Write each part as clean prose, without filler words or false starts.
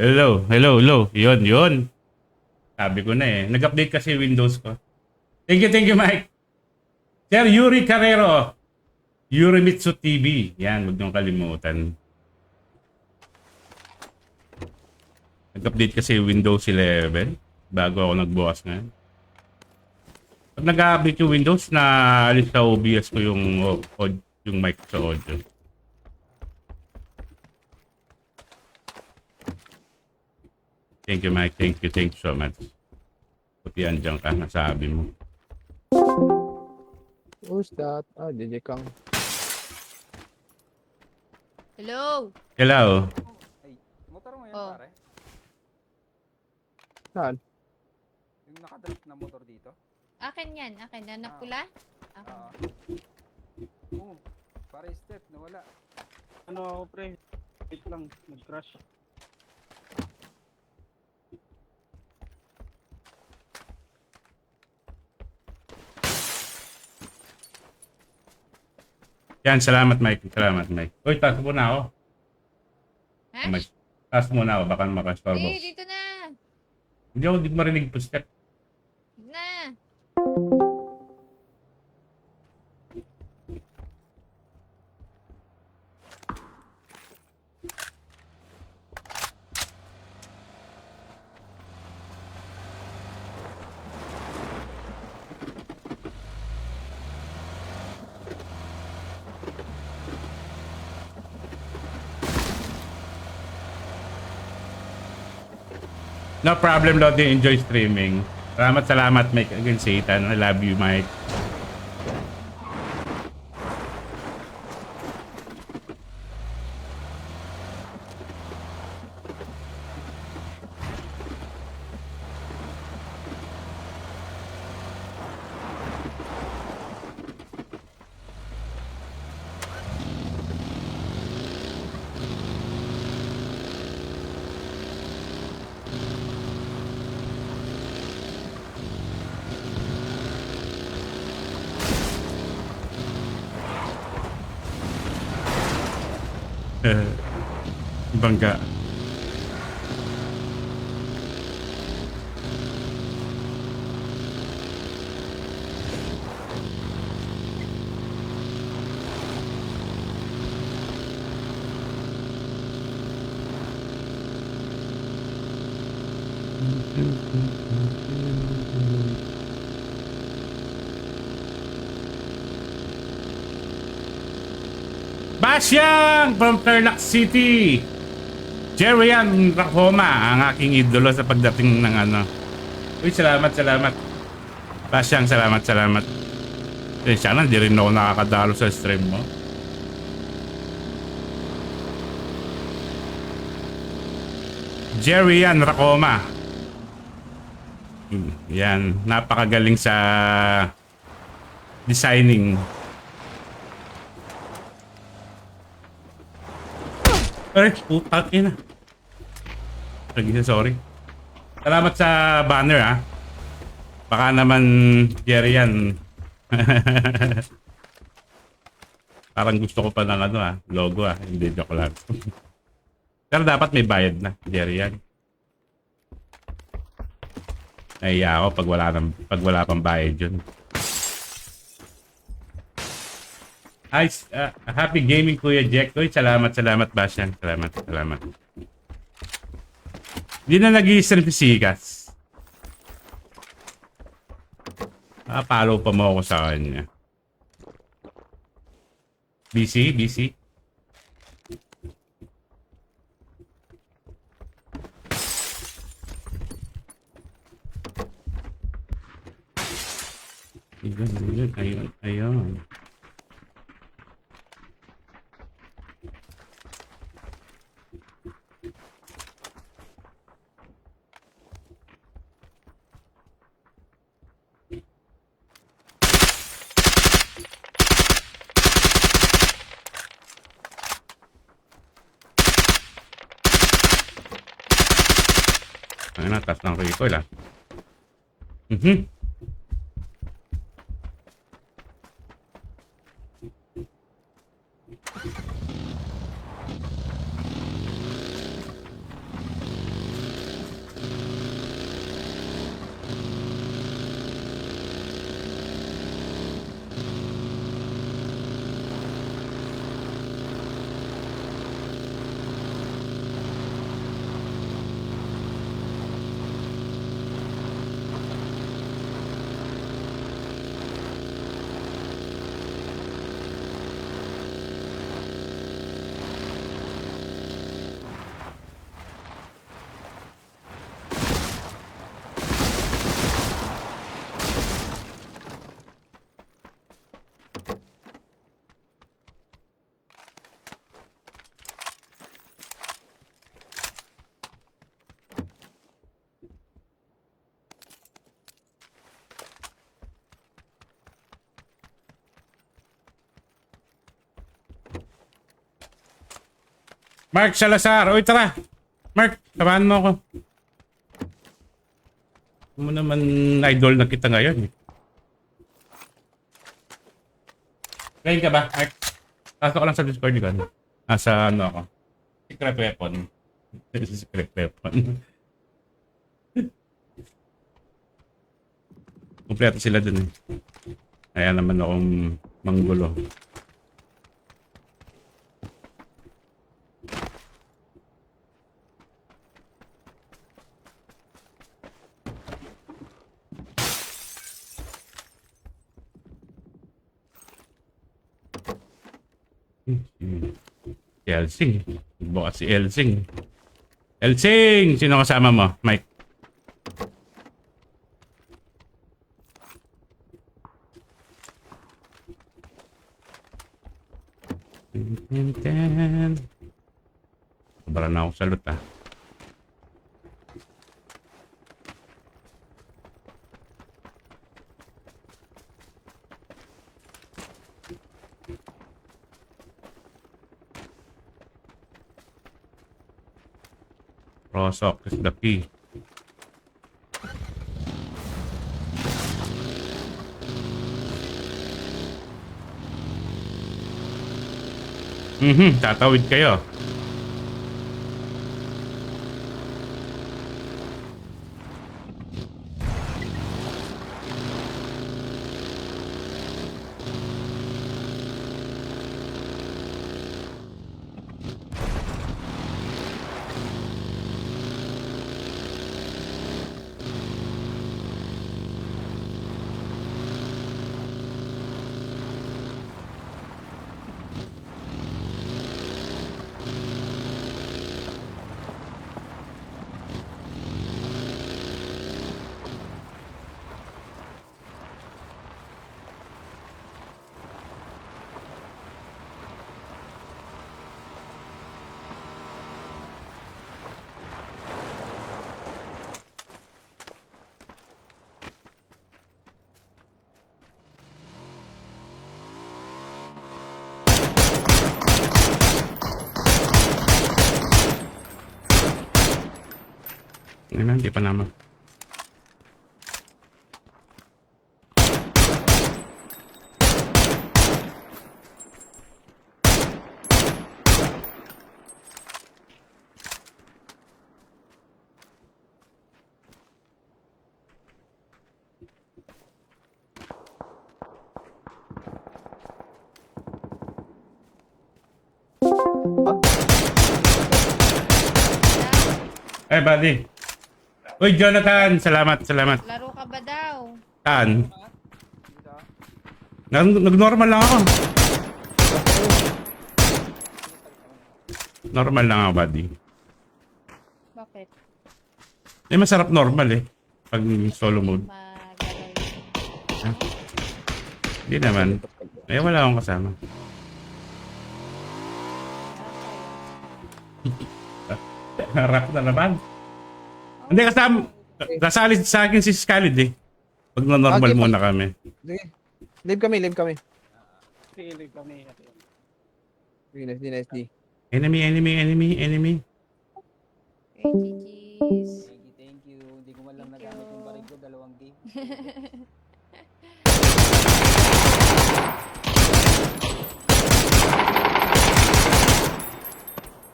Hello, hello, hello. Yun. Sabi ko na eh. Nag-update kasi Windows ko. Thank you, Mike. Sir Yuri Carrero. Yurimitsu TV. Yan, huwag niyong kalimutan. Nag-update kasi Windows 11 bago ako nagbukas ngayon. Pag nag-update yung Windows, naalis sa OBS ko yung mic sa audio. Thank you, Mike. Thank you so much. Puti andyan ka, nasabi mo. Who's that? Ah, DJ Kang. Hello? Hello. Ay, motor mo yan, Oh. pare? Saan? Yung nakadrop na motor dito? Akin yan. Akin. Na pula? Akin. Oo. Pare step, nawala. Ano ako pre? Wait lang, nag-crash. Yan, salamat Mike. Salamat Mike. Uy, taas muna ako. Ha? Taas muna ako, baka makastorbo. Dito na. Hindi marinig po step. Na. No problem, Lodi. Enjoy streaming. Salamat Mike. Again, Satan. I love you, Mike. Bangga. Basyang from Tarlac City. Jerian Racoma, ang aking idolo sa pagdating ng ano. Uy, salamat. Basyang, salamat. Sana hindi rin ako nakakadalo sa stream mo. Jerian Racoma. Yan, napakagaling sa designing. Ay, putak ina. Sorry. Salamat sa banner ha. Baka naman Jerry yan. Parang gusto ko pa ng ano ha, logo ha. Hindi, joke lang. Pero dapat may bayad na, Jerry yan. Nahiya ako pag wala pang bayad yun. Hi, happy gaming Kuya Jack. Uy, salamat Basyang. Salamat. Hindi na nag-i-stream si Sikas. Follow pa mo ako sa kanya. Busy. Ayun. Ayun na, taas ng recoil ah. Mark Salazar. Uy, tara. Mark, samahan mo ako. Mo naman idol na kita ngayon. Ngayon ka ba, Mark? Pasok ko lang sa Discord ko. Sa ano ako. Secret weapon. Secret weapon. Kompleto sila dun eh. Kaya naman akong manggulo. Si Elsing. Bukas si Elsing. Elsing! Sino kasama mo, Mike? Sobra na ako sa loot ah. Rosok is the key. Tatawid kayo. Ngayon, hindi pa naman. Eh, buddy. Uy, Jonathan, salamat. Laro ka ba daw? Saan? Dito. Nag-normal lang ako. Normal lang ako, buddy. Bakit? Eh, masarap normal eh. Pag solo mode. Magalaw. Hindi naman. Eh, wala akong kasama. Harap na naman. Hindi kasama. Kasali sa akin si Scarlett eh. Pag na-normal Okay, muna kami. Sige. Live kami. Hilig kami. Sige, nice. Enemy. Okay, GG's. Thank you. Hindi ko man lang Thank nagamit you. yung baril ko, 2 game.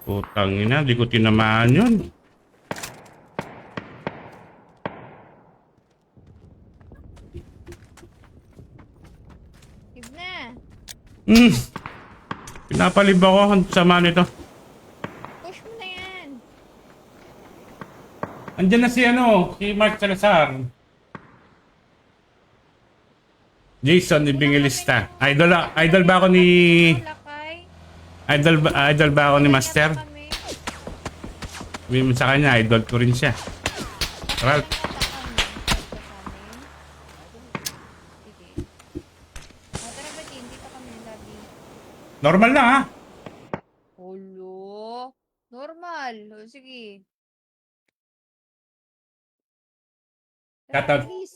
Putang ina, di ko tinamaan yun. Give na. Pinapalib ako. Ang sama nito. Push mo na yan. Andyan na si si Mark Salazar. Jason Ibingilista. Idol ba ako ni... Lakay. Idol ba ako ni Master? Kami. Sabihin mo sa kanya, idol ko rin siya. Ralph. Sige. Tara ba, hindi pa kami lagi. Normal lang ha. Holo. Normal. O, sige. Shoutout. Please.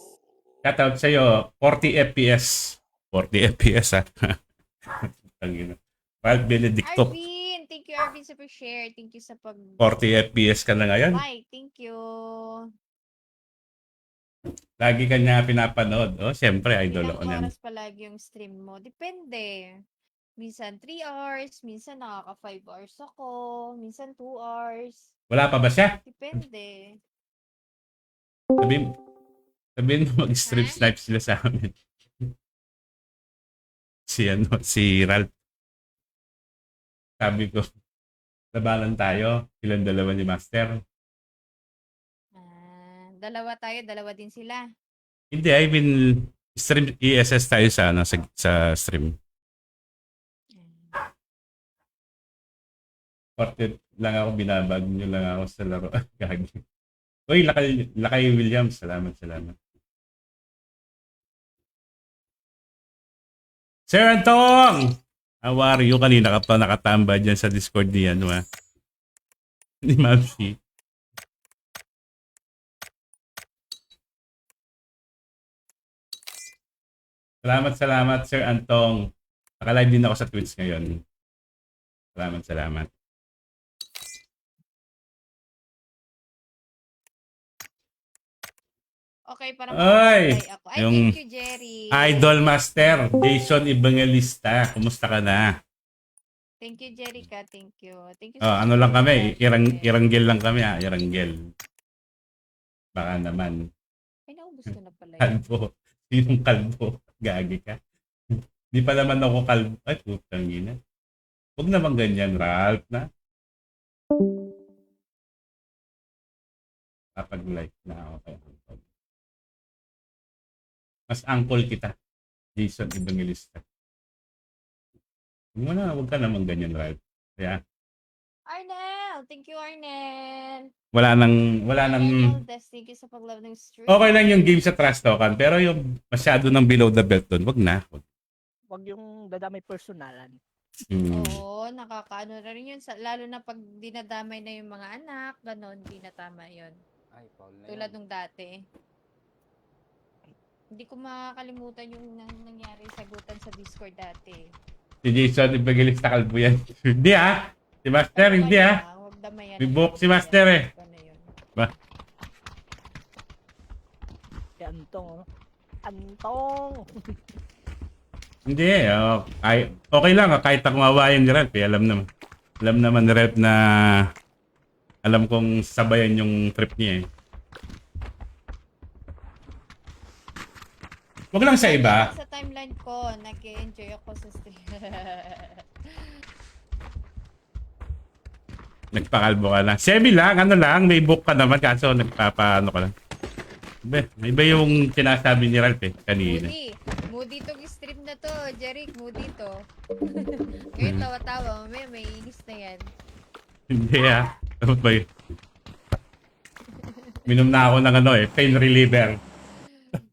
Shoutout sa'yo, 40 FPS. 40 FPS ha. Tangina. Ralph Benedicto. Arvin! Thank you, Jervin, super share. Thank you sa pag... 40 FPS ka na ngayon. Bye, thank you. Lagi ka niya pinapanood. Oh, siyempre, idol ako Ilang niyan. oras palagi yung stream mo? Depende. Minsan 3 hours, minsan nakaka 5 hours ako, minsan 2 hours. Wala pa ba siya? Depende. Sabihin mo mag-strip Ha? snipe sila sa amin. Si Ralph. Sabi ko, labanan tayo. Silang dalawa ni Master. Dalawa tayo, dalawa din sila. Hindi, I mean, stream ESS tayo sa, ano, sa stream. 40 lang ako binabag nyo lang ako sa laro. Gagi. Uy, Lakay Williams. Salamat. Sir Antong! How are you? Kanina ka pa nakatamba dyan sa Discord ni ano ha? Ni Mamsi. Salamat Sir Antong. Naka-live din ako sa Twitch ngayon. Salamat. Okay, para Ay, makapag-try ako. Ay, yung thank you, Jerry. Idol Master, Jason Evangelista. Kumusta ka na? Thank you, Jerica. Thank you. Thank you Oh, ano lang kami, iranggel lang kami ha, iranggel. Baka naman. Ay, naubos ko na pala yun. Kalbo. Sinong kalbo? Gagi ka. Di pa naman ako kalbo. Ay, putang ina. Huwag naman ganyan, Ralph, na. Kapag-like na ako kay Uncle. Mas uncle kita, Jason Evangelista. Huwag ka naman ganyan, Ralph. Kaya, Arnel! Thank you, Arnel. wala nang Arnel, thank you sa pag-love ng stream. okay lang yung game sa trash talkan, pero yung masyado ng below the belt doon, wag na. Wag yung dadamay personalan. Oo, nakakaano na rin yun. Lalo na pag dinadamay na yung mga anak, ganon, di na tama yun. Ay, Paul na Tulad yan. nung dati. Hindi ko makakalimutan yung nangyari sagutan sa Discord dati. Si Jason Evangelista kalbo yan. Hindi ah. Si Master, hindi ah. Huwag damayan. May buhok si Master eh. Ano yun? Si Antong, oh. Antong! Hindi eh. Oh, okay lang kahit ako mawayan ni Ralph eh. Alam naman ni Ralph na alam kong sabayan yung trip niya eh. Wag lang sa iba. Sa timeline ko, nag-enjoy ako sa stream. Nagpakalbo ka lang. Semi lang, ano lang, may book ka naman kaso nagpapaano ka lang. Iba yung sinasabi ni Ralph eh, kanina. Moody tong stream na to, Jeric, moody to. Ngayon tawa-tawa, may inis na yan. Hindi ah. Dapat ba yun? Minom na ako ng ano eh, pain reliever.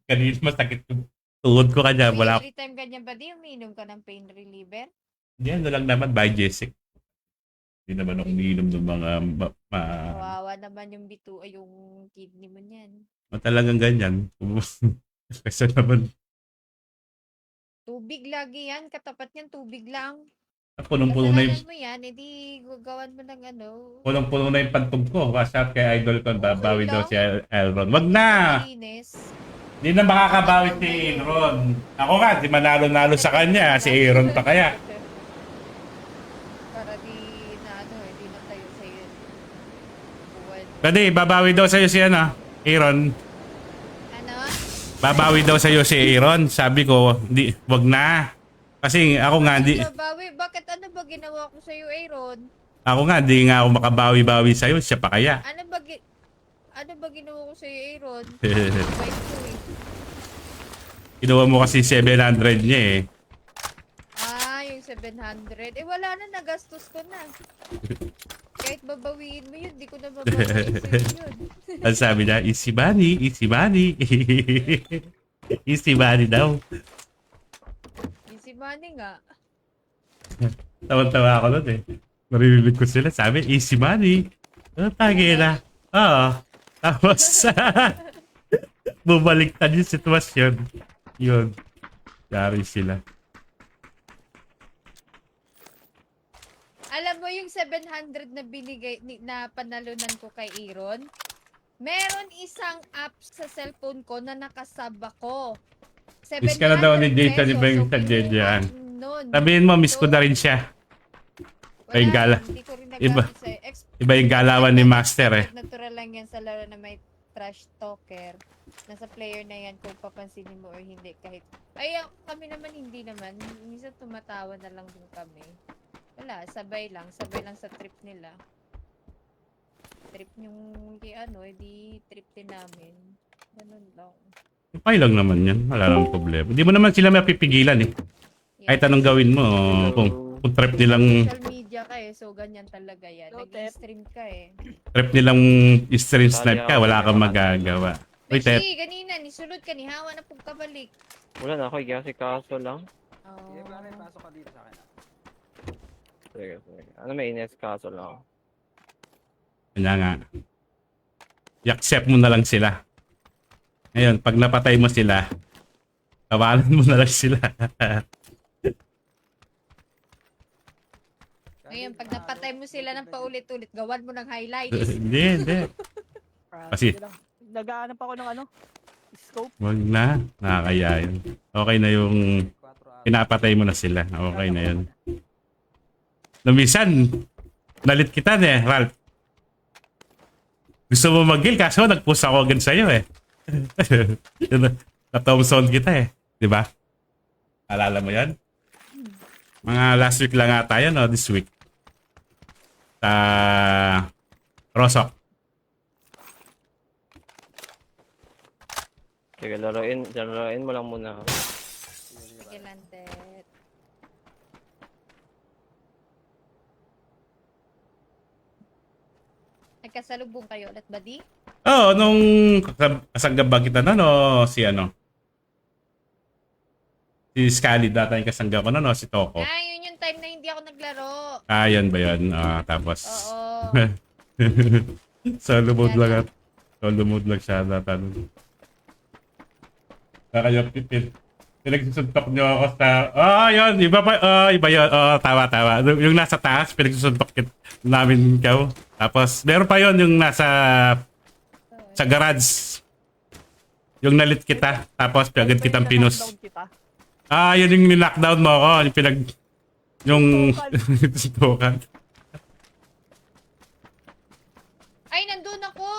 Kanina masakit yung tuhod ko kanya. Wala. Every time ganyan ba di umiinom ka ng pain reliever? Hindi, ano lang naman, by Jessic. Hindi naman ako umiinom ng mga Kawawa naman yung yung kidney mo niyan. talagang ganyan. Kasi naman, Tubig lagi yan, katapat niyan tubig lang. punong-puno na yung Kasalanan mo yan, edi gagawan mo ng ano. punong-puno na yung pantog ko. WhatsApp kay Idol ko, babawi Okay daw lang. si Elron. Wag na! Malinis. Hindi na makakabawi si Aaron. Ako nga, di manalo-nalo sa kanya. Si Aaron pa kaya. Para di na ano, di na tayo sa'yo. Buwan. Pwede, babawi daw sa'yo si ano, Aaron. Ano? Babawi daw sa'yo si Aaron. Sabi ko, wag na. Kasi ako nga, Babawi, bakit ano ba ginawa ko sa'yo, Aaron? ako nga, di nga ako makabawi-bawi sa'yo. Siya pa kaya. Ano ba ginawa ko sa'yo, Aaron? Bait ko eh. Kinuha mo kasi 700 niya eh. Yung 700. Wala na, nagastos ko na. Kahit babawiin mo yun, di ko na babawiin sa'yo yun. Ang sabi niya, easy money, easy money. Easy money daw. Easy money nga. Tawa-tawa ako nun eh. Maririnig ko sila, sabi, easy money. Tagay na. Oo. Tapos, bumaliktad yung sitwasyon. Yun. Dari sila. Alam mo yung 700 na binigay na panalunan ko kay Aaron? Meron isang app sa cellphone ko na nakasab ako. Miss ka na daw ni 700 Jade, di ba yung pesos, sa Jade kinuha yan? nun. Sabihin mo, miss ko na rin siya. Wala, Yung gala. hindi ko rin Iba. nagamit sa'yo. Iba yung galawan ni Master eh. Natural lang yan sa laro na may trash talker. Nasa player na yan kung papansinin mo or hindi kahit... Ay, kami naman hindi naman. Minsan tumatawa na lang din kami. Wala, sabay lang sa trip nila. Trip yung edi trip din namin. Ganun lang. Okay lang naman yan. Wala lang problema. Hindi mo naman sila mapipigilan eh. Kahit anong gawin mo, kung trip nilang Social media ka eh, so ganyan talaga yan. No, Nag-stream ka eh. trip nilang stream snipe ka, wala kang magagawa. Uy, Tep. Beshi, ganina, nisulod ka, nihawa na pong kabalik. Wala na ako, kasi kaso lang. Oh. Sige, pare, pasok ka dito sa akin. Sige, sige. Ano may ines kaso lang. Kanya nga. I-accept mo na lang sila. Ngayon, pag napatay mo sila, tawanan mo na lang sila. Ngayon, pag napatay mo sila ng paulit-ulit, gawan mo ng highlights. Hindi. Kasi- Nagaanap ako ng scope. Wag na. Nakakaya yun. Okay na yung 4 hours. pinapatay mo na sila. Okay na yun. Lumisan, nalit kita eh, Ralph. Gusto mo mag-kill kaso nag-push ako agad sa'yo eh. Na-Thompson kita eh. Diba? Alala mo yan? Mga last week lang ata yan o this week. Sa Rosok. Sige, laruin mo lang muna. Sige lang, Tet. Nagkasalubong kayo ulit, buddy? Oo, nung kasangga kita na no, si ano? Si Scally data yung kasangga ko na no, si Toko. Ah, yun yung time na hindi ako naglaro. Ah, yan ba yun? Tapos... Oo. Solo mode lang at solo mode lang siya data nun. Kaya pinagsusuntok nyo ako sa... yun, iba pa, iba yun. Tawa. Yung nasa taas, pinagsusuntok namin ikaw. Tapos, meron pa yun yung nasa... sa garage. Yung nalit kita. Tapos, agad kitang pinus. Yun yung ni-knockdown mo ako. Yung yung... suntukan. Ay, nandun ako!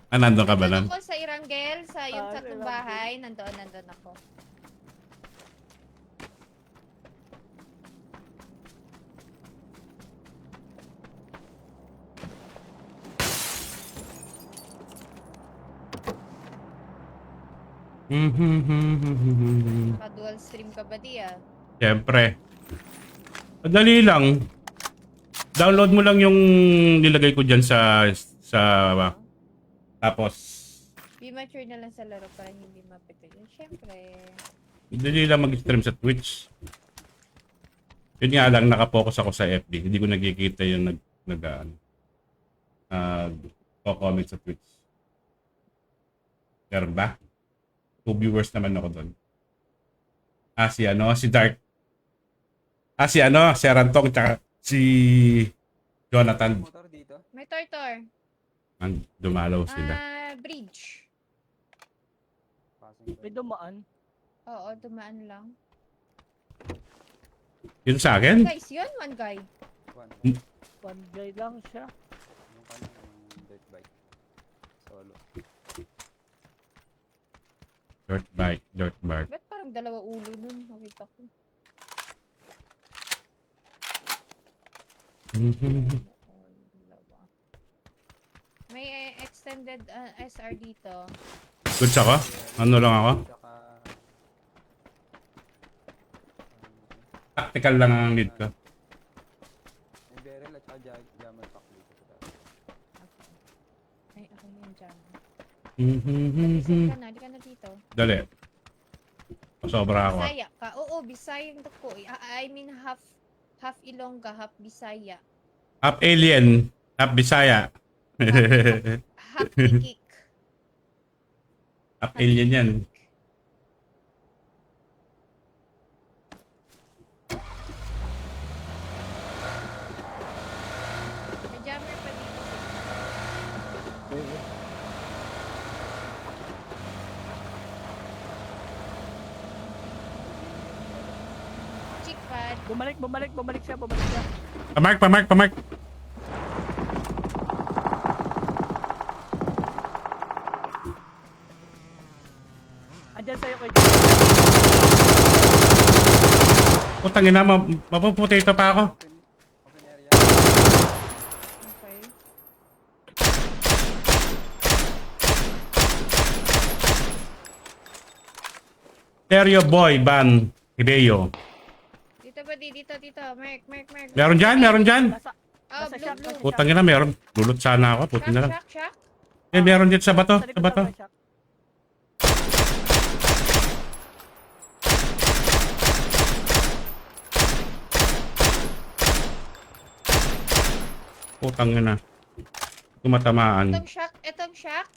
Nandun ka ba Nandun nun? ako sa Irangel, sa yung tatlong bahay. Nandun ako. Naka-dual stream ka ba di ah? Siyempre. Madali lang. Download mo lang yung nilagay ko dyan sa tapos Be mature na lang sa laro para hindi mapito yun. Siyempre. madali lang mag-stream sa Twitch. Yun nga lang, nakapokus ako sa FB. Hindi ko nakikita yung comment sa Twitch. Meron ba? 2 viewers naman ako doon. Si Dark. Si Rantong tsaka si Jonathan. Motor dito. May tortor. Dumalaw sila. Bridge. Passing May dumaan. Oo, dumaan lang. Yun sa akin? Guys, yun, one guy. One guy lang siya. Yung kanya, yung dirt bike. Solo. Dirt bike. Ba't parang dalawa ulo nun? Nakita ko. Dalawa. May extended SR dito. Good ako? Ano lang ako? Tsaka... Tactical lang ang need ko. may barrel at saka jammer pack dito. Ay, ako yung dyan. Mhm. Hindi ka na dito. Dali. Sobra ako. Bisaya ka. Oo, Bisaya yung ko. I mean, half Ilongga, half Bisaya. Half alien, half Bisaya. Half Tikik. Half alien yan. Bumalik siya. Pamark. Andyan sa'yo kay Putang ina, mapuputi ito pa ako. Open area. Okay. Stereo Boy Ban Hideo. Dito ba di? Dito. Mark. Meron dyan. Nasa, Oh, nasa blue, shock. blue. Putang ina, meron. Dulot sana ako. Puti na lang. Shock. Eh, meron dito sa bato. Sa Sa likod bato. ng shock. Putang ina. Tumatamaan. Itong shock.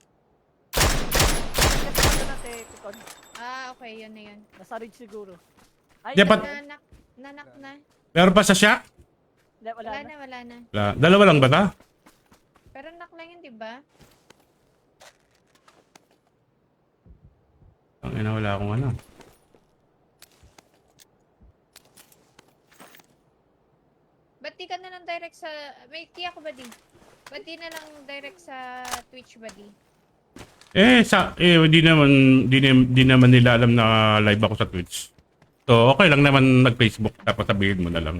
Nasa natin, Tikon. Ah, okay, yun na yun. Nasa ridge siguro. Ay, Di, ba't- Nanak na. Meron pa sa shack? Wala na. Wala na. Dalawa lang ba ta? Pero knock lang yun, di ba? Ang ina, wala akong ano. Ba't di ka na lang direct sa... May key ako ba di? Ba't di na lang direct sa Twitch ba di? Di naman nila alam na live ako sa Twitch. So, okay lang naman nag-Facebook tapos sabihin mo na lang.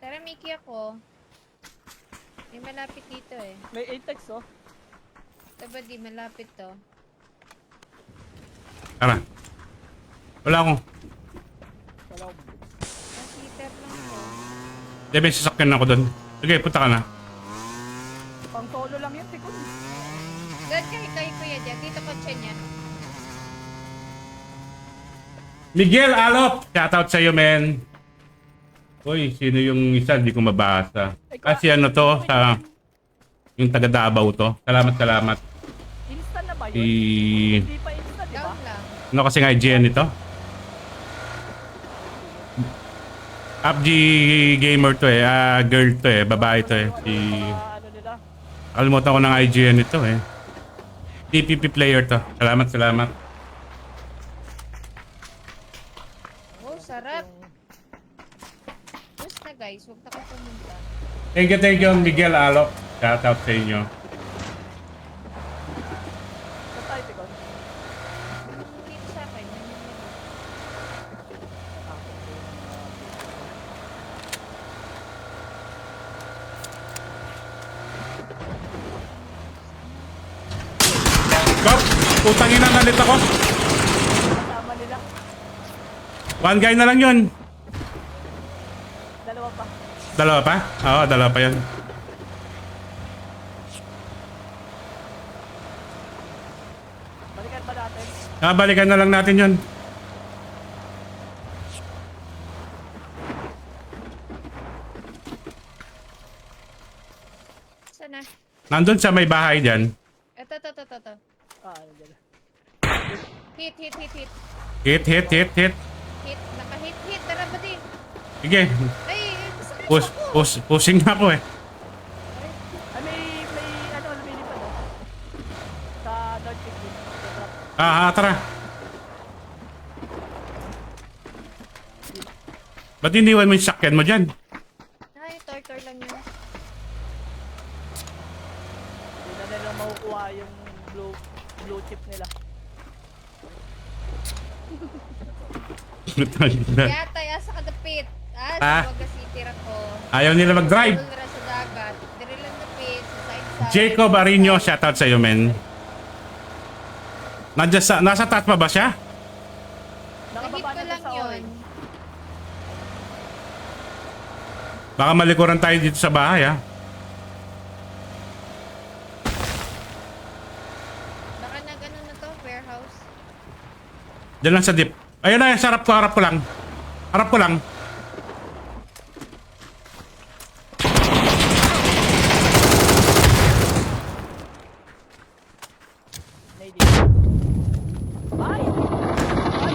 Tara, may key ako. May malapit dito eh. May Apex, oh. Ito ba di? Malapit to. Tara. Wala akong. Wala ko. Heater lang to. May sasakyan ako doon. Sige, punta ka na. Pang solo lang yun, Tikon. Doon kay kuya dyan. Dito kotse niya. Miguel Alop! Shoutout sa'yo, men. Uy, sino yung isa? Hindi ko mabasa. Si ano to? Yung taga Davao to. Salamat. Instant na ba yun? Si... Hindi pa instant, di ba? Down lang. Ano kasi nga IGN ito? PUBG gamer to eh. Girl to eh. Babae to eh. Si... Ano nila? Kalimutan ko ng IGN ito eh. TPP player to. Salamat. Oh, sarap. Bus na guys. Huwag na kayo pumunta. Thank you Miguel Alop. Shoutout sa inyo. Saan tayo, Tikon? Dito sa akin. Kop! Utangin na nalit ako. Kasama nila. One guy na lang yun. Dalawa pa. Dalawa pa? Oo, dalawa pa yan. Balikan ba natin? Balikan na lang natin yun. Sana. Nandun sa may bahay dyan. Ito. Ano dyan? Hit. Hit. Hit. Naka-hit. Tara ba di? Sige. Ay, gusto ko. Pushing na ako eh. Ay, may ano, lumilipad, oh. Sa North Picnic. Tara. Ba't iniwan mo yung sakyan mo dyan? Ay, tortor lang yun. Hindi na nila makukuha yung blue chip nila. Yata, asa ka dapit. Sa Boga City ra ko. Ayaw nila mag-drive. Ra sa dagat. Dire lang dapit. Sa side-side. Jacob Arino, shoutout sa'yo, men. Nasa taas pa ba siya? Nahit Nakababa ko na lang sa yun. orange. Baka malikuran tayo dito sa bahay, ha? Baka nag-ano na to, warehouse. Diyan lang sa dip. Ayun na, harap ko lang. Lady. Ay! Ay!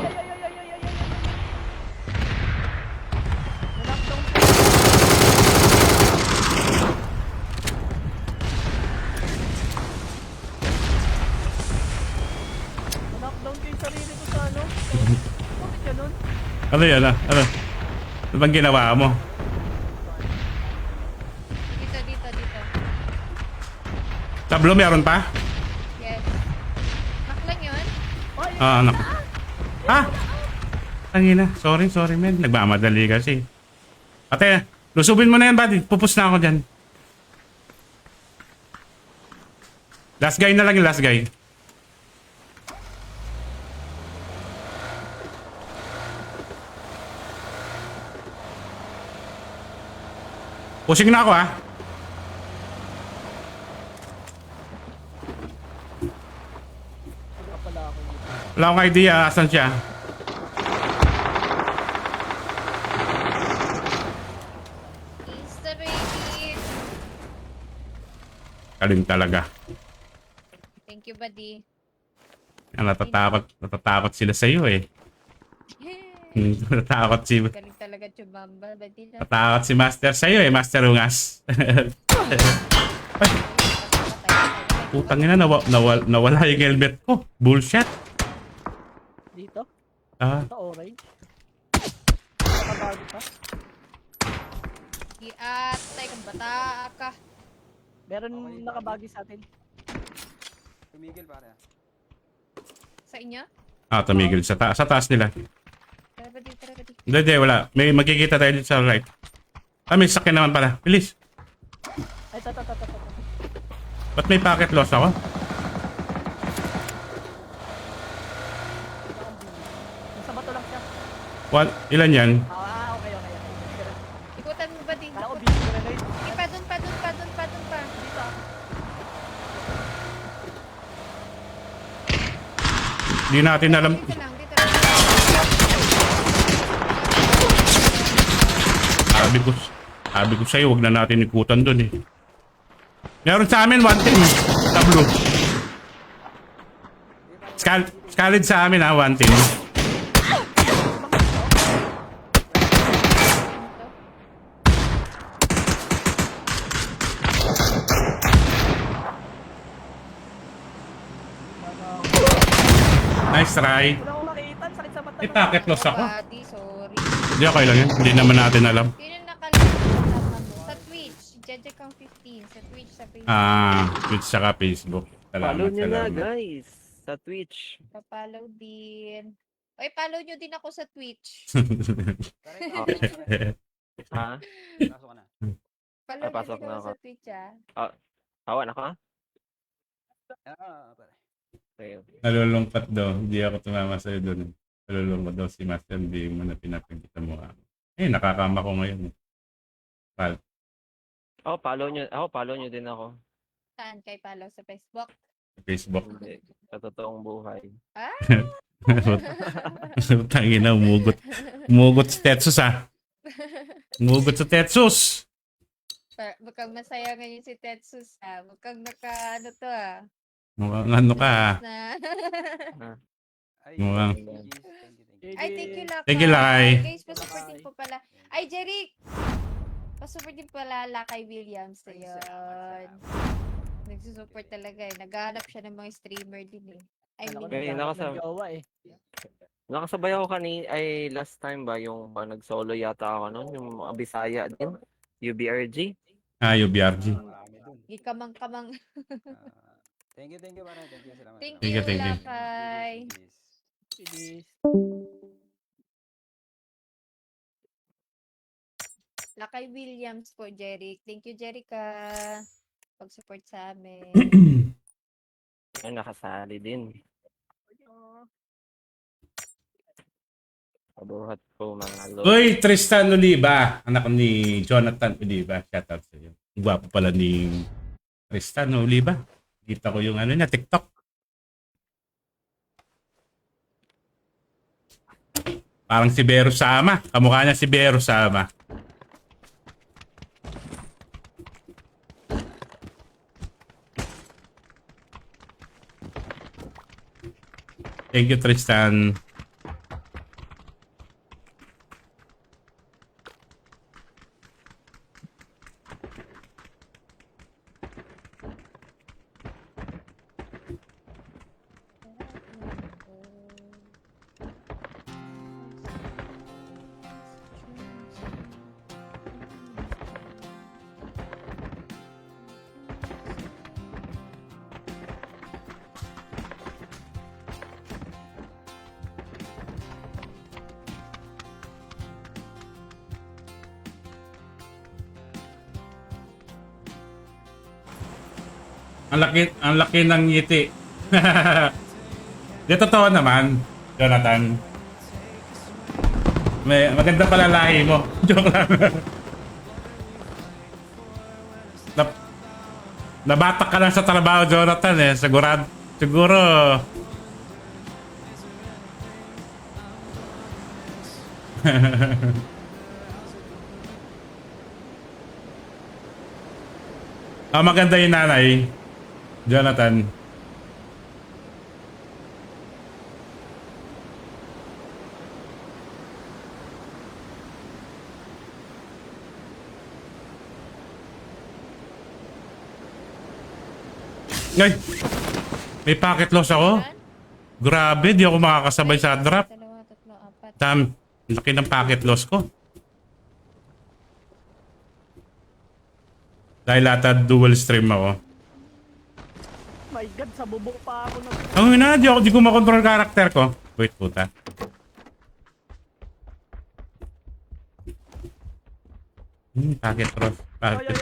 Nalockdown siya. Bakit ganun? Ano yan ah? Ano? Ano bang ginawa mo? Dito, dito, dito. Tablo meron pa? Yes. Knock lang yun? Ah, naku. Ah! Tangina. Sorry men. Nagmamadali kasi. Ate, lusubin mo na yan, buddy. Pupus na ako dyan. Last guy na lang yung last guy. Pushing na ako ah. Wala pala ako dito. Wala akong idea asan siya. Insta baby. Kalim talaga. Thank you, buddy. Natatakot sila sa iyo eh. Natatakot Galing talaga chumamba, buddy. Natatakot si Master sa iyo eh, Master Ungas. Putang ina, nawala yung helmet ko. Bullshit. Dito? Ah, Ito orange. Nakabago pa. Atay, kang bata ka. Meron nakabagi sa atin. Tumigil pare. Sa inyo? tumigil sa taas nila. Tara, buddy, tara, buddy. Hindi, wala. May magkikita tayo dito sa right. May sakyan naman pala. Bilis. Ay, ito. Ba't may packet loss ako? Nasa bato lang siya. Ilan yan? Okay. Ikutan mo, buddy. Kala ko busy grenade. Sige, pa dun pa. Dito. Hindi natin alam. Dito lang, dito lang. Sabi ko sa'yo, huwag na natin ikutan dun eh. Meron sa amin, one team. Tablo. Skalid sa amin ha, one team. Nice try. Wala akong makita. Sakit sa mata. May packet loss ako. Buddy, sorry. Hindi, okay lang yan. Hindi naman natin alam. Yun yung nakalagay sa tama mo. Sa Twitch, Jejekang 15. Sa Twitch, sa Facebook. Twitch saka Facebook. Follow nyo na, Salamat. guys. Sa Twitch. Pa-follow din. Oy, follow nyo din ako sa Twitch. Pare, Ha? pasok ka na. Follow nyo pasok din na ako ako. sa Twitch, ah. Hawa na ka? Pare. Okay. Nalulungkot daw. Hindi ako tumama sa'yo doon. Nalulungkot daw si Master. Hindi mo na pinapagkita mo ako. Nakakama ko ngayon. Pal. Follow nyo din ako. Saan kay follow sa Facebook? Facebook. Hindi. Sa totoong buhay. Ah! Tangin na, umugot. Umugot si Tetsus ah. Umugot sa Tetsus. Mukhang masaya ngayon si Tetsus, ah. Mukhang ano to, ah. Mukhang ano ka ah. Na. Ay, Mukhang- thank you. Ay, thank you, Lakay. Thank you, Lakay. Guys, pasuportin po pala. Ay, Jeric! Pasuportin pala Lakay Williams. Ay, Ayun. salamat. Nagsusupport talaga eh. Naghahanap siya ng mga streamer din eh. I Kala ko mean, Okay, jowa eh. Nakasabay ako last time ba yung nag-solo yata ako noon, yung mga Bisaya din. UBRG. UBRG. Marami dun. gikamang-kamang. Thank you pare. Thank you. Salamat. Thank Thank you, you, thank you. Lakay. Bilis. Lakay Williams po, Jeric. Thank you, Jerica. Pag-support sa amin. Ay, nakasali din. Pabuhat po mga lord. Uy, Tristan Oliva. Anak ni Jonathan Oliva. Shoutout sa iyo. Ang gwapo pala ni Tristan Oliva. Kita ko yung niya, TikTok. Parang si Bero Sama. Kamukha niya si Bero Sama. Thank you, Tristan. Ang laki ng ngiti. Di totoo naman, Jonathan. Maganda pala lahi mo. Joke lang. Nabatak ka lang sa trabaho, Jonathan eh. Siguro. Maganda yung nanay, Jonathan. Ay! May packet loss ako. Grabe, di ako makakasabay sa drop. 2, 3, 4. Tam, laki ng packet loss ko. Dahil ata dual stream ako. My God, sa bubong pa ako nag... Di ko makontrol karakter ko. Wait, puta. Packet loss. Packet loss.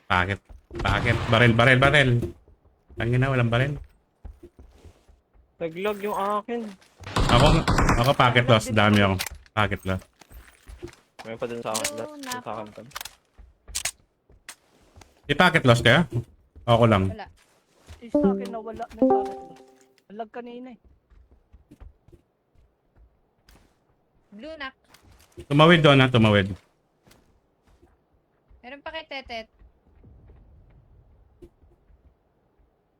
Packet. Barel. Tangin na, walang barel. Naglog yung akin. Ako packet loss. Dami ako. Packet loss. May pa dun sa akin. Oo, Dun sa akin pa. May packet loss kaya? Ako lang. Wala. Sa akin nawala na sa akin. Alag kanina eh. Blue knock. Tumawid doon ha, tumawid. Meron pa kay Tetet.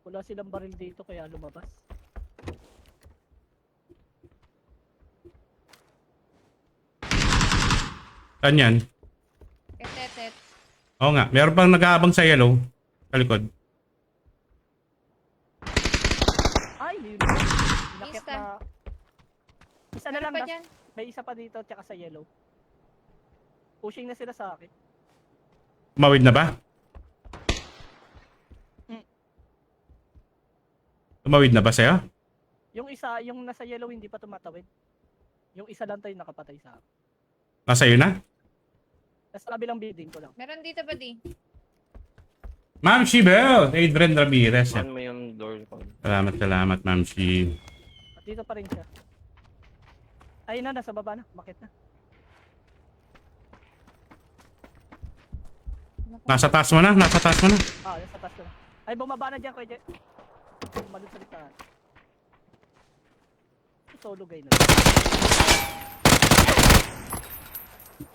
Wala silang baril dito kaya lumabas. Saan yan? Kay Tetet. Oo nga, meron pang nag-aabang sa yellow. Sa likod. Ay, yun. Nakit Insta. na... Isa na Meron lang, pa das. dyan. May isa pa dito tsaka sa yellow. Pushing na sila sa akin. Tumawid na ba? Tumawid na ba sa'yo? Yung isa, yung nasa yellow hindi pa tumatawid. Yung isa lang tayo nakapatay sa akin. Nasa iyo na? Nasa kabilang building ko lang. Meron dito ba di? Ma'am Shibel! Adrian Ramirez. Man mo yung door ko. Salamat, Ma'am Shi. At dito pa rin siya. Ayun na, nasa baba na. Bakit na? Nasa taas mo na. Ah, nasa taas ko na. Ay, bumaba na dyan, Kuya Jet. Bumalot sa litaan. Solo guy na.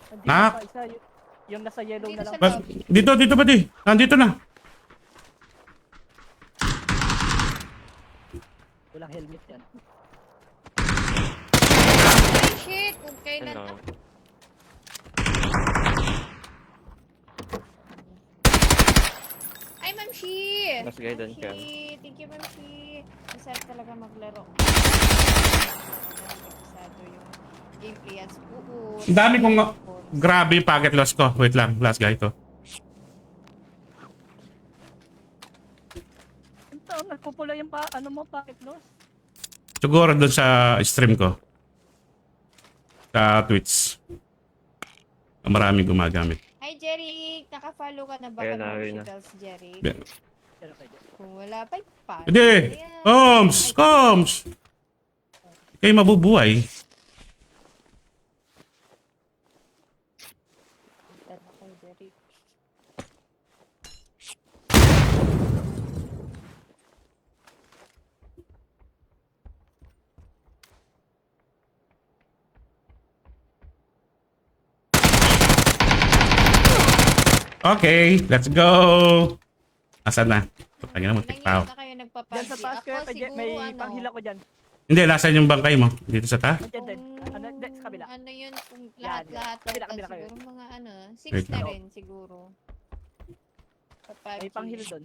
Nandito Nak! pa isa, yung nasa yellow Dito na lang. sa Bas, dito ba di? Nandito na. Walang helmet yan. Ay, shit! Kung kailan Hello. to. Ay, Ma'am Shi! Mas guidance Ma'am ka. Shi! Thank you, Ma'am Shi. Masarap talaga maglaro. Interesado yung gameplay at buo. Ang dami kong... Grabe yung packet loss ko. Wait lang, last guy to. Ito, nagpupula yung ano mo, packet loss. Siguro doon sa stream ko. Sa Twitch. Marami gumagamit. Hi, Jerry! Naka-follow ka na ba Ayun ka na, ng ayun na. Shitals, Jerry? Pero kayo. Kung wala pa, pa. Hindi! Coms! Kayo mabubuhay. Jerry. Okay, let's go! Asan na? Putangin na, muntik pa ako. Na kayo Diyan nagpa-PUBG. sa taas ko, Ako siguro, may ano, panghila ko dyan. Hindi, lasan yung bangkay mo. Dito sa ta? Nandiyan din. Ano, di, sa kabila. Ano yun, kung Yan, lahat-lahat, kabila, total, kabila kayo. siguro mga ano, 6 Wait na lang. rin siguro. Sa PUBG. May panghila doon.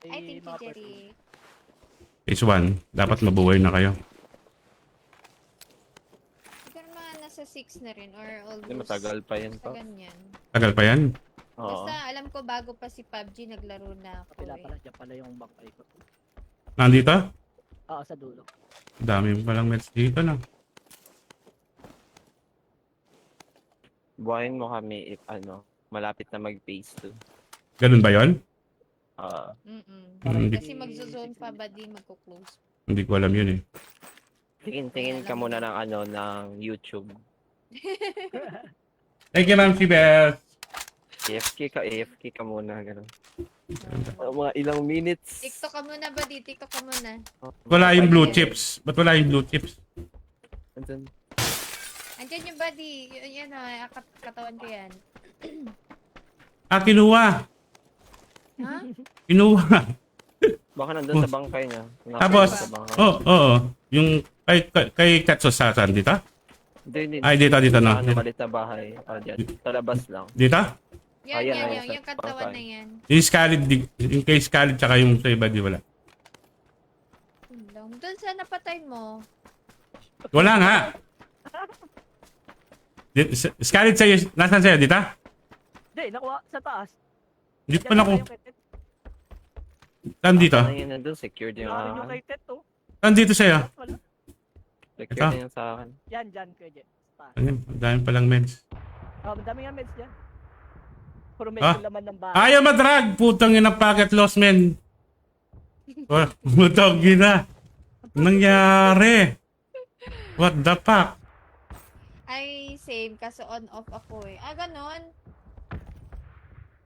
Ay, thank you, Jerry. Phase 1. Dapat mabuhay na kayo. Siguro mga nasa 6 na rin, or almost. Hindi matagal pa yan Sa pa. ganyan. Tagal pa yan? Oo. Basta alam ko bago pa si PUBG, naglaro na ako Kapila eh. pala, dyan pala yung bangkay ko. Nandito? Oo, sa dulo. Dami mo palang meds dito na. Buhayin mo kami if malapit na mag-phase 2. Ganun ba yon? Hindi, Kasi magzo-zone pa ba di magko-close? hindi ko alam yun eh. Tingin ka muna ng ng YouTube. Thank you, Ma'am Sibel. AFK ka muna, gano'n. Mga ilang minutes. TikTok ka muna ba di? TikTok ka muna. Wala yung blue chips. Ba't wala yung blue chips? Andun. Andyan yung buddy. Yan katawan ko yan. Kinuha. Ha? Kinuha. Baka nandun sa bangkay niya. Tapos, Sa bangkay. oo. Yung kay Katso sa saan? Dito? Hindi. Ay, dito na. Ano, malit na bahay. Dyan. Sa labas lang. Dito? Yan, Ayan, yan, ayan, yung katawan na yan. Yung Scarlet, yung kay Scarlet tsaka yung sa iba, di wala. Doon sa napatay mo. Wala nga. Scarlet sa'yo, nasan sa'yo? Dito? Hindi, nakuha sa taas. Dito pa Diyan na ako. yung kay Tet. Saan dito? Ano yun nandun? Secured yung Wala rin yung kay Tet, oh. Saan dito sa'yo? Wala. Secured Ito? na yun sa akin. Yan, dyan, kuya Jet. Sa taas. Ano yun? Ang dami palang meds. Madami nga meds dyan. Puro Ah. medyo laman ng bahay. Ayaw madrag! Putang ina packet loss, men. Putang ina. Nangyari. What the fuck? Ay, same. Kaso on-off ako eh. Ganon.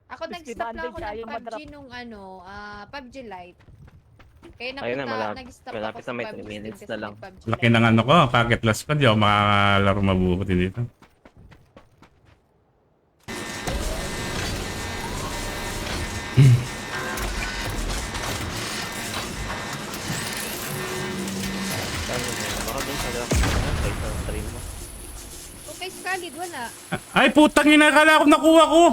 Ako Whiskey nag-stop lang bandage, ako ng ayaw PUBG madrap. nung PUBG Lite. Kaya Ayun na, napunta, nag-stop ako malapit sa na may PUBG 3 minutes Steam na kasi lang. may PUBG Laki Lite. ng ano ko, packet loss ko. Di ako makakalaro mabubuti dito. Saan yun? Baka dun sa stream mo. Okay, Scarlet, wala. Ay, putang ina, kala ko nakuha ko.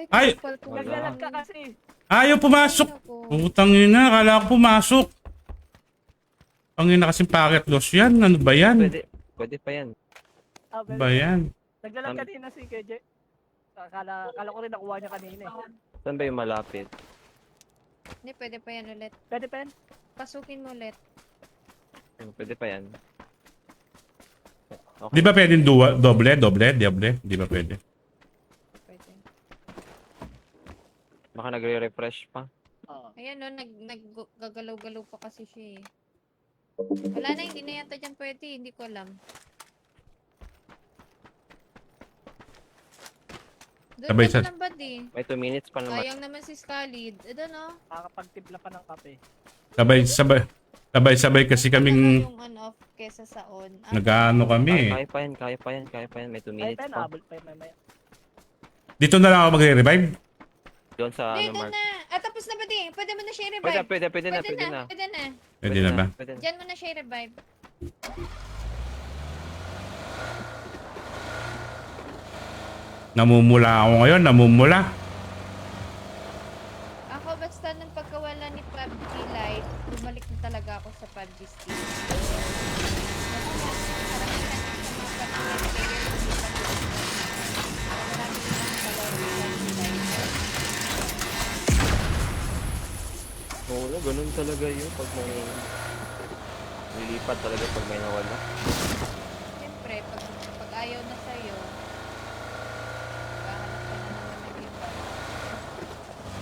Ay! kapal ko. Naglalag ka kasi. Ayaw pumasok. Ako. Putang ina, kala ko pumasok. Ang ina kasing packet loss yan. Ano ba yan? Pwede pa yan. Ah, Ano ba yan? Naglalag kanina si kuya Jet. Kala ko rin nakuha niya kanina eh. Saan ba yung malapit? Hindi, pwede pa yan ulit. Pwede pa yan. Pasukin mo ulit. Pwede pa yan. Okay. Di ba pwedeng doble? Di ba pwede? Pwede. Baka nagre-refresh pa. Ayan no, naggagalaw-galaw pa kasi siya eh. Wala na, hindi na yata dyan pwede. Hindi ko alam. Doon Sabay ka sa- na lang bad eh. May 2 minutes pa naman. Sayang naman si Scarlet. No? Makakapagtimpla pa ng kape. Sabay kasi kaming Yung on-off kesa sa on. nag-ano kami. Kaya pa yan. May 2 Ay, minutes pa yan, pa. abol pa yan mamaya. Dito na lang ako magre-revive. Doon sa Hindi, doon Mark. na. Tapos na ba di? Pwede mo na siya Pwede i-revive. na. Pwede Pwede na. na. Pwede na ba? Pwede na. Diyan mo na siya i-revive. Namumula ako ngayon, namumula. Ako basta nung pagkawala ni PUBG Lite, bumalik na talaga ako sa PUBG Steam. Oo, ganun talaga yun pag may lilipat talaga pag may nawala. Siyempre, pag ayaw na sa'yo, maghahanap ka na naman ng iba.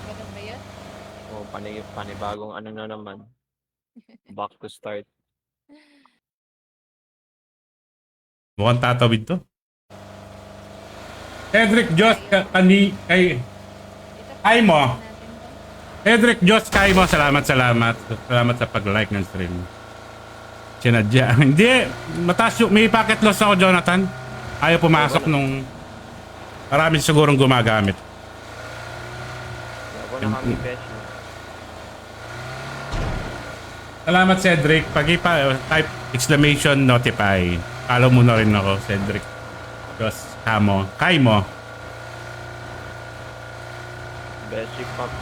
Ganun ba yun? O panibagong ano na naman. Back to start. Mukhang tatawid to. Cedric Jos kay Ito, Ay mo. natin to. Cedric Jos kay mo. Salamat sa pag-like ng stream. Sinadya. Hindi, mataas yung may packet loss ako, Jonathan. Ayaw pumasok nung marami sigurong gumagamit. Ako na kami fetch. Salamat, Cedric. Type exclamation notify. Follow mo na rin ako, Cedric. Jos kamo. Kay mo. Basic pop.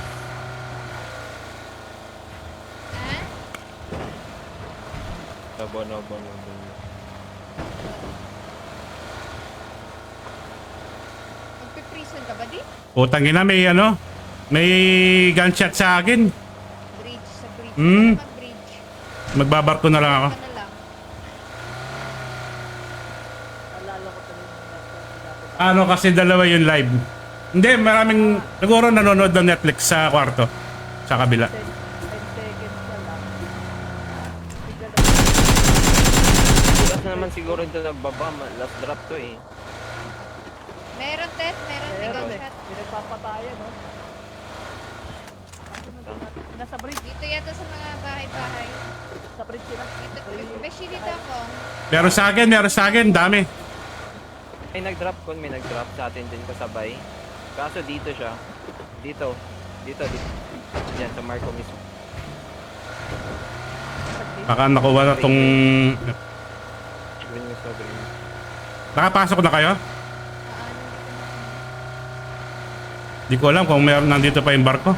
Ha? Bono. Magpiprison ka ba di? Putang ina, may gunshot sa akin. Bridge, sa bridge. Hmm. Mag-bridge. Magbabarko na lang ako. Ka na lang. Naalala ko tuloy yung last one sila. Ano kasi dalawa yung live. Hindi, maraming siguro nanonood ng Netflix sa kwarto. Sa kabila. 10 seconds na lang. Bigla na. Last na naman siguro ito nagbaba. Last drop to eh. Meron test, meron ikaw Meron eh. shot. May nagpapatayan, no? Nasa bridge. Dito yata sa mga bahay-bahay. Sa bridge sila. Dito, beshi dito ako. Meron sa akin, dami. May nag-drop kun, may nag-drop sa atin din kasabay. Kaso dito siya. Dito. Dito. Yan, sa Marco mismo. Baka nakuha na tong... Green mismo, green. Nakapasok na kayo? Di ko alam kung meron nandito pa yung barko.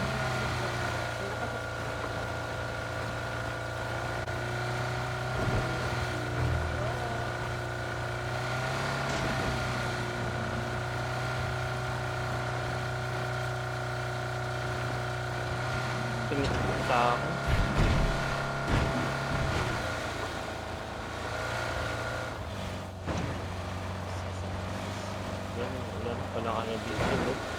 Sa Wala pala ano dito.